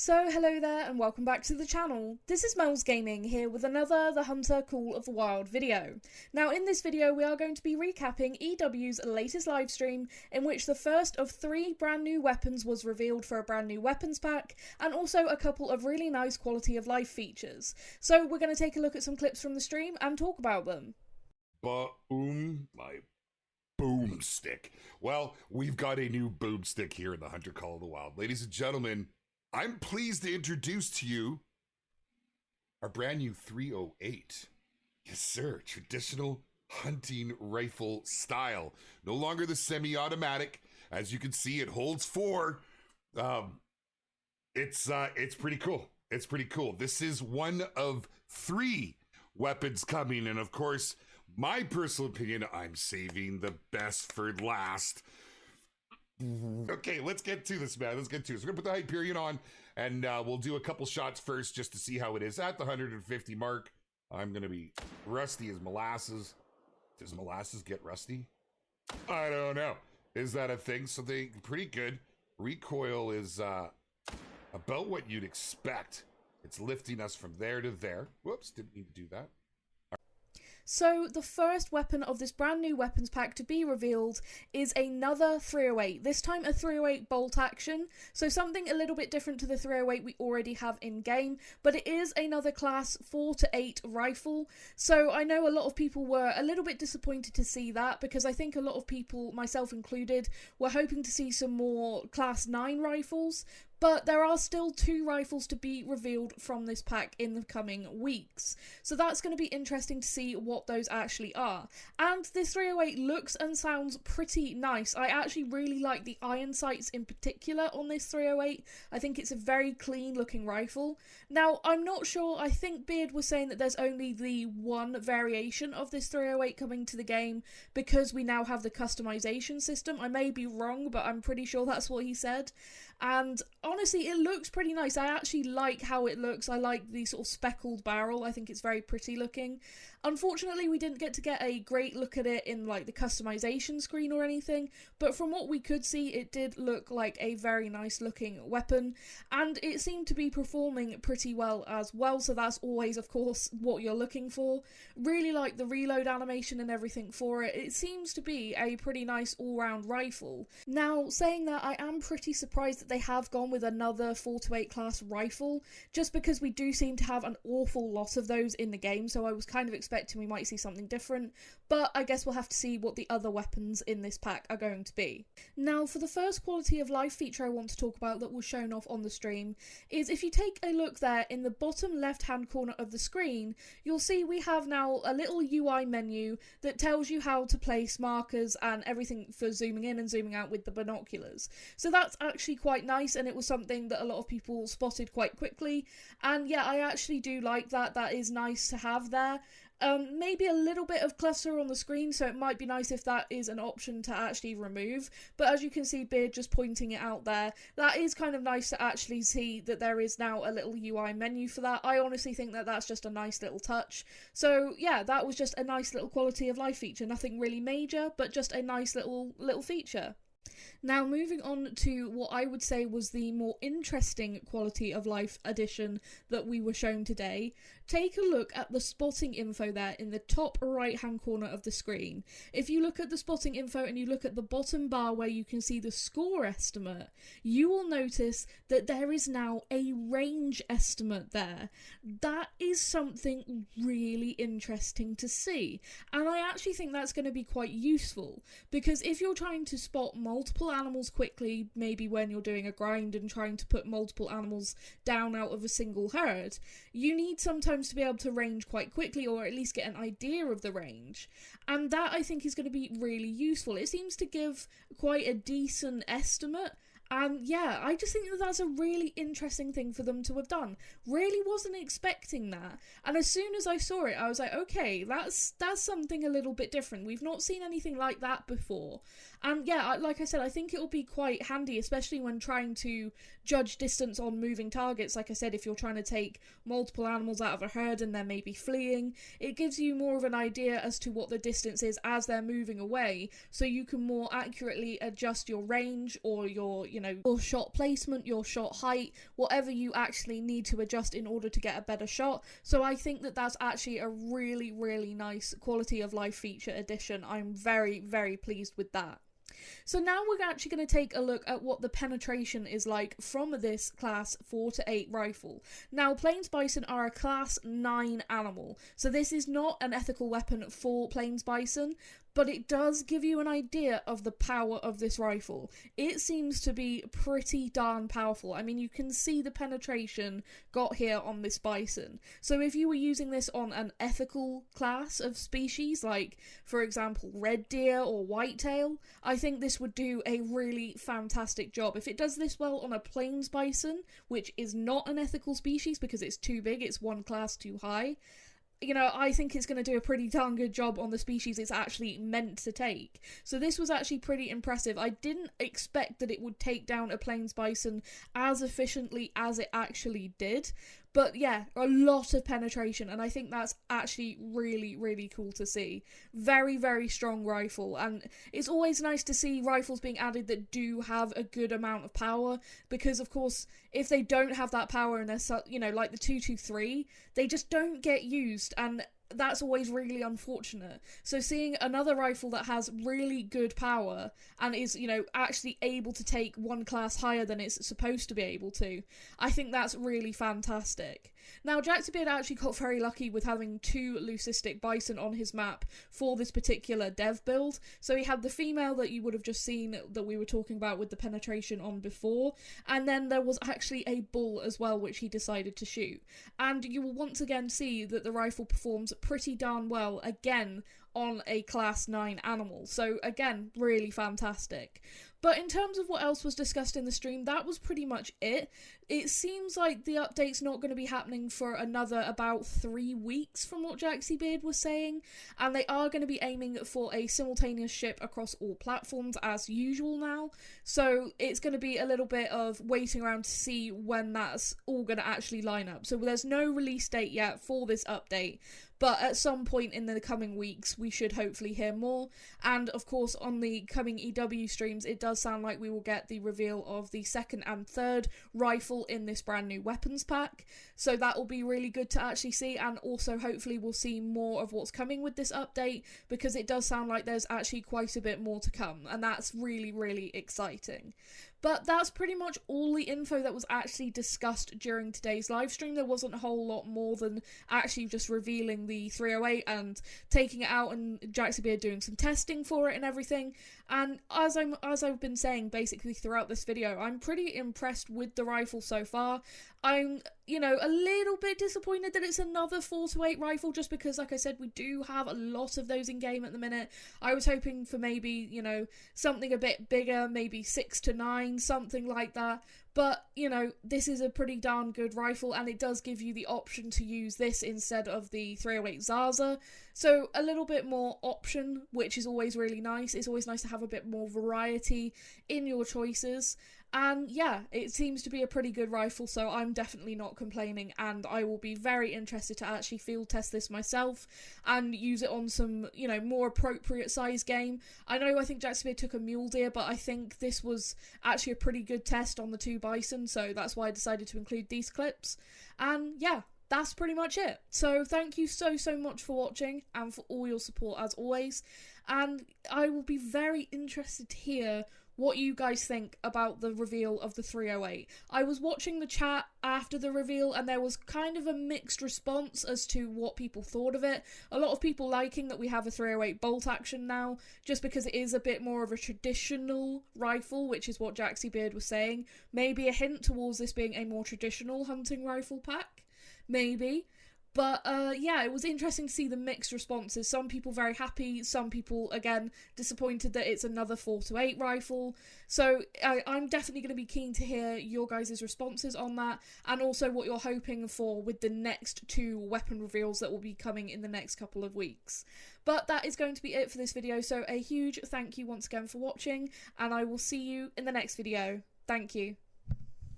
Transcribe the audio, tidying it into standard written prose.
So hello there and welcome back to the channel. This is Mel's Gaming here with another The Hunter Call of the Wild video. Now in this video we are going to be recapping EW's latest livestream in which the first of 3 brand new weapons was revealed for a brand new weapons pack and also a couple of really nice quality of life features. So we're going to take a look at some clips from the stream and talk about them. Boom, my boomstick. Well, we've got a new boomstick here in the Hunter Call of the Wild. Ladies and gentlemen, I'm pleased to introduce to you our brand new 308. Yes, sir. Traditional hunting rifle style. No longer the semi-automatic. As you can see, it holds 4. It's pretty cool. It's pretty cool. This is one of 3 weapons coming, and of course, my personal opinion, I'm saving the best for last. Okay, let's get to this, man. Let's get to this. We're gonna put the Hyperion on, and we'll do a couple shots first just to see how it is at the 150 mark. I'm gonna be rusty as molasses. Does molasses get rusty? I don't know. Is that a thing? So they pretty good. Recoil is about what you'd expect. It's lifting us from there to there. Whoops, didn't need to do that. So the first weapon of this brand new weapons pack to be revealed is another 308, this time a 308 bolt action, so something a little bit different to the 308 we already have in game, but it is another class 4 to 8 rifle, so I know a lot of people were a little bit disappointed to see that, because I think a lot of people, myself included, were hoping to see some more class 9 rifles. But there are still 2 rifles to be revealed from this pack in the coming weeks. So that's going to be interesting to see what those actually are. And this 308 looks and sounds pretty nice. I actually really like the iron sights in particular on this 308. I think it's a very clean looking rifle. Now, I'm not sure, I think Beard was saying that there's only the one variation of this 308 coming to the game because we now have the customization system. I may be wrong, but I'm pretty sure that's what he said. And honestly, it looks pretty nice. I actually like how it looks. I like the sort of speckled barrel. I think it's very pretty looking. Unfortunately, we didn't get to get a great look at it in like the customization screen or anything, but from what we could see, it did look like a very nice looking weapon, and it seemed to be performing pretty well as well, so that's always, of course, what you're looking for. Really like the reload animation and everything for it. It seems to be a pretty nice all-round rifle. Now, saying that, I am pretty surprised that they have gone with another 4 to 8 class rifle, just because we do seem to have an awful lot of those in the game, so I was kind of expecting we might see something different, but I guess we'll have to see what the other weapons in this pack are going to be. Now, for the first quality of life feature I want to talk about that was shown off on the stream is if you take a look there in the bottom left hand corner of the screen, you'll see we have now a little UI menu that tells you how to place markers and everything for zooming in and zooming out with the binoculars. So that's actually quite nice, and it was something that a lot of people spotted quite quickly, and yeah, I actually do like that. That is nice to have there. Maybe a little bit of cluster on the screen, so it might be nice if that is an option to actually remove, but as you can see Beard just pointing it out there, that is kind of nice to actually see that there is now a little UI menu for that. I honestly think that that's just a nice little touch. So yeah, that was just a nice little quality of life feature, nothing really major, but just a nice little feature. Now, moving on to what I would say was the more interesting quality of life addition that we were shown today, take a look at the spotting info there in the top right hand corner of the screen. If you look at the spotting info and you look at the bottom bar where you can see the score estimate, you will notice that there is now a range estimate there. That is something really interesting to see, and I actually think that's going to be quite useful, because if you're trying to spot multiple animals quickly, maybe when you're doing a grind and trying to put multiple animals down out of a single herd, you need sometimes to be able to range quite quickly, or at least get an idea of the range, and that I think is going to be really useful. It seems to give quite a decent estimate. And yeah, I just think that that's a really interesting thing for them to have done. Really wasn't expecting that. And as soon as I saw it, I was like, okay, that's something a little bit different. We've not seen anything like that before. And yeah, like I said, I think it'll be quite handy, especially when trying to judge distance on moving targets. Like I said, if you're trying to take multiple animals out of a herd and they're maybe fleeing, it gives you more of an idea as to what the distance is as they're moving away, so you can more accurately adjust your range or your you know, your shot placement, your shot height, whatever you actually need to adjust in order to get a better shot. So I think that that's actually a really, really nice quality of life feature addition. I'm very, very pleased with that. So now we're actually going to take a look at what the penetration is like from this class 4 to 8 rifle. Now, Plains Bison are a class 9 animal, so this is not an ethical weapon for Plains Bison, but it does give you an idea of the power of this rifle. It seems to be pretty darn powerful. I mean, you can see the penetration got here on this bison. So if you were using this on an ethical class of species, like, for example, red deer or whitetail, I think this would do a really fantastic job. If it does this well on a Plains Bison, which is not an ethical species because it's too big, it's one class too high, you know, I think it's going to do a pretty darn good job on the species it's actually meant to take. So this was actually pretty impressive. I didn't expect that it would take down a Plains Bison as efficiently as it actually did. But yeah, a lot of penetration, and I think that's actually really, really cool to see. Very, very strong rifle, and it's always nice to see rifles being added that do have a good amount of power, because of course, if they don't have that power and they're, you know, like the 223, they just don't get used, and that's always really unfortunate. So seeing another rifle that has really good power and is, you know, actually able to take one class higher than it's supposed to be able to, I think that's really fantastic. Now, Jaxbybeard actually got very lucky with having 2 leucistic bison on his map for this particular dev build. So he had the female that you would have just seen that we were talking about with the penetration on before, and then there was actually a bull as well which he decided to shoot. And you will once again see that the rifle performs pretty darn well again on a class 9 animal. So again, really fantastic. But in terms of what else was discussed in the stream, that was pretty much it. It seems like the update's not going to be happening for another about 3 weeks from what Jaxbybeard was saying, and they are going to be aiming for a simultaneous ship across all platforms as usual now, so it's going to be a little bit of waiting around to see when that's all going to actually line up. So there's no release date yet for this update, but at some point in the coming weeks we should hopefully hear more. And of course on the coming EW streams it does sound like we will get the reveal of the 2nd and 3rd rifle in this brand new weapons pack, so that will be really good to actually see, and also hopefully we'll see more of what's coming with this update, because it does sound like there's actually quite a bit more to come, and that's really, really exciting. But that's pretty much all the info that was actually discussed during today's live stream. There wasn't a whole lot more than actually just revealing the 308 and taking it out and Jaxbybeard doing some testing for it and everything. And as I've been saying basically throughout this video, I'm pretty impressed with the rifle so far. I'm, you know, a little bit disappointed that it's another 4 to 8 rifle, just because, like I said, we do have a lot of those in game at the minute. I was hoping for maybe, you know, something a bit bigger, maybe 6 to 9, something like that. But, you know, this is a pretty darn good rifle, and it does give you the option to use this instead of the 308 Zaza. So a little bit more option, which is always really nice. It's always nice to have a bit more variety in your choices. And yeah, it seems to be a pretty good rifle, so I'm definitely not complaining, and I will be very interested to actually field test this myself and use it on some, you know, more appropriate size game. I think Jaxbybeard took a mule deer, but I think this was actually a pretty good test on the 2 bison, so that's why I decided to include these clips. And yeah, that's pretty much it. So thank you so much for watching and for all your support as always, and I will be very interested to hear what you guys think about the reveal of the 308. I was watching the chat after the reveal and there was kind of a mixed response as to what people thought of it. A lot of people liking that we have a 308 bolt action now, just because it is a bit more of a traditional rifle, which is what Jaxbybeard was saying. Maybe a hint towards this being a more traditional hunting rifle pack. Maybe. But yeah, it was interesting to see the mixed responses. Some people very happy, some people, again, disappointed that it's another 4 to 8 rifle. So I'm definitely going to be keen to hear your guys' responses on that, and also what you're hoping for with the next 2 weapon reveals that will be coming in the next couple of weeks. But that is going to be it for this video, so a huge thank you once again for watching, and I will see you in the next video. Thank you.